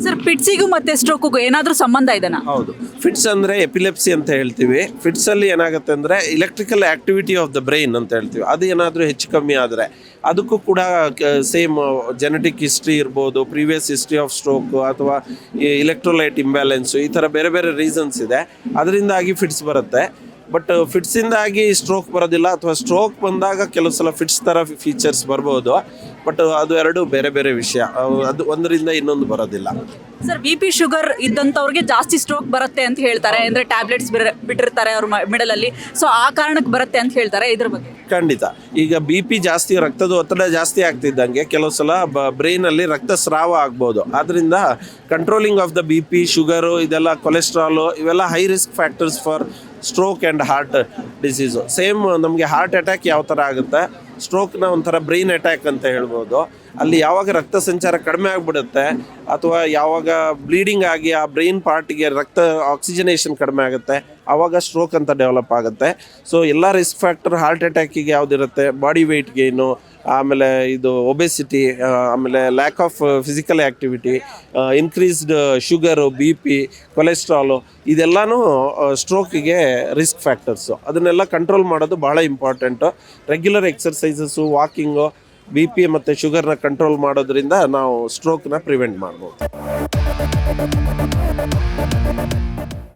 Sir, ಪಿಟ್ಸಿಗೂ ಮತ್ತೆ ಸ್ಟ್ರೋಕ್ಗೂ ಏನಾದರೂ ಸಂಬಂಧ ಇದೆನಾ? ಹೌದು, ಫಿಟ್ಸ್ ಅಂದರೆ ಎಪಿಲೆಪ್ಸಿ ಅಂತ ಹೇಳ್ತೀವಿ. ಫಿಟ್ಸಲ್ಲಿ ಏನಾಗುತ್ತೆ ಅಂದರೆ electrical activity of the brain ಅಂತ ಹೇಳ್ತೀವಿ. ಅದು ಏನಾದರೂ ಹೆಚ್ಚು ಕಮ್ಮಿ ಆದರೆ ಅದಕ್ಕೂ ಕೂಡ ಸೇಮ್ ಜೆನೆಟಿಕ್ ಹಿಸ್ಟ್ರಿ ಇರ್ಬೋದು, ಪ್ರೀವಿಯಸ್ ಹಿಸ್ಟ್ರಿ ಆಫ್ ಸ್ಟ್ರೋಕು ಅಥವಾ ಇಲೆಕ್ಟ್ರೋಲೈಟ್ ಇಂಬ್ಯಾಲೆನ್ಸು, ಈ ಥರ ಬೇರೆ ಬೇರೆ ರೀಸನ್ಸ್ ಇದೆ. ಅದರಿಂದಾಗಿ ಫಿಟ್ಸ್ ಬರುತ್ತೆ. ಬಟ್ ಫಿಟ್ಸಿಂದಾಗಿ ಸ್ಟ್ರೋಕ್ ಬರೋದಿಲ್ಲ, ಅಥವಾ ಸ್ಟ್ರೋಕ್ ಬಂದಾಗ ಕೆಲವು ಸಲ ಫಿಟ್ಸ್ ಥರ ಫೀಚರ್ಸ್ ಬರ್ಬೋದು. ಬಟ್ ಅದು ಎರಡು ಬೇರೆ ಬೇರೆ ವಿಷಯ, ಅದು ಒಂದರಿಂದ ಇನ್ನೊಂದು ಬರೋದಿಲ್ಲ. ಸರ್, BP ಶುಗರ್ ಇದ್ದಂಥವ್ರಿಗೆ ಜಾಸ್ತಿ ಸ್ಟ್ರೋಕ್ ಬರುತ್ತೆ ಅಂತ ಹೇಳ್ತಾರೆ. ಅಂದರೆ ಟ್ಯಾಬ್ಲೆಟ್ಸ್ ಬಿಟ್ಟಿರ್ತಾರೆ ಅವ್ರ ಮಿಡಲಲ್ಲಿ, ಸೊ ಆ ಕಾರಣಕ್ಕೆ ಬರುತ್ತೆ ಅಂತ ಹೇಳ್ತಾರೆ. ಇದ್ರ ಬಗ್ಗೆ ಖಂಡಿತ. ಈಗ BP ಜಾಸ್ತಿ, ರಕ್ತದ ಒತ್ತಡ ಜಾಸ್ತಿ ಆಗ್ತಿದ್ದಂಗೆ ಕೆಲವು ಸಲ ಬ್ರೈನಲ್ಲಿ ರಕ್ತಸ್ರಾವ ಆಗ್ಬೋದು. ಆದ್ದರಿಂದ controlling of the BP, sugar, ಇದೆಲ್ಲ ಕೊಲೆಸ್ಟ್ರಾಲು, ಇವೆಲ್ಲ high risk factors for stroke and heart disease. Same ನಮಗೆ ಹಾರ್ಟ್ ಅಟ್ಯಾಕ್ ಯಾವ ಥರ ಆಗುತ್ತೆ, ಸ್ಟ್ರೋಕ್ನ ಒಂಥರ ಬ್ರೈನ್ ಅಟ್ಯಾಕ್ ಅಂತ ಹೇಳ್ಬೋದು. ಅಲ್ಲಿ ಯಾವಾಗ ರಕ್ತ ಸಂಚಾರ ಕಡಿಮೆ ಆಗಿಬಿಡುತ್ತೆ ಅಥವಾ ಯಾವಾಗ ಬ್ಲೀಡಿಂಗ್ ಆಗಿ ಆ ಬ್ರೈನ್ ಪಾರ್ಟಿಗೆ ರಕ್ತ ಆಕ್ಸಿಜನೇಷನ್ ಕಡಿಮೆ ಆಗುತ್ತೆ, ಆವಾಗ ಸ್ಟ್ರೋಕ್ ಅಂತ ಡೆವಲಪ್ ಆಗುತ್ತೆ. ಸೊ ಎಲ್ಲ ರಿಸ್ಕ್ ಫ್ಯಾಕ್ಟರ್ ಹಾರ್ಟ್ ಅಟ್ಯಾಕಿಗೆ ಯಾವುದಿರುತ್ತೆ, ಬಾಡಿ ವೆಯ್ಟ್ ಗೇನು, ಆಮೇಲೆ ಇದು ಒಬೆಸಿಟಿ, ಆಮೇಲೆ lack of physical activity, increased sugar, BP, cholesterol, ಇದೆಲ್ಲನೂ ಸ್ಟ್ರೋಕಿಗೆ ರಿಸ್ಕ್ ಫ್ಯಾಕ್ಟರ್ಸು. ಅದನ್ನೆಲ್ಲ ಕಂಟ್ರೋಲ್ ಮಾಡೋದು ಭಾಳ important. Regular exercises, walking, BP ಮತ್ತು ಶುಗರ್ನ ಕಂಟ್ರೋಲ್ ಮಾಡೋದ್ರಿಂದ ನಾವು ಸ್ಟ್ರೋಕ್ನ ಪ್ರಿವೆಂಟ್ ಮಾಡ್ಬೋದು.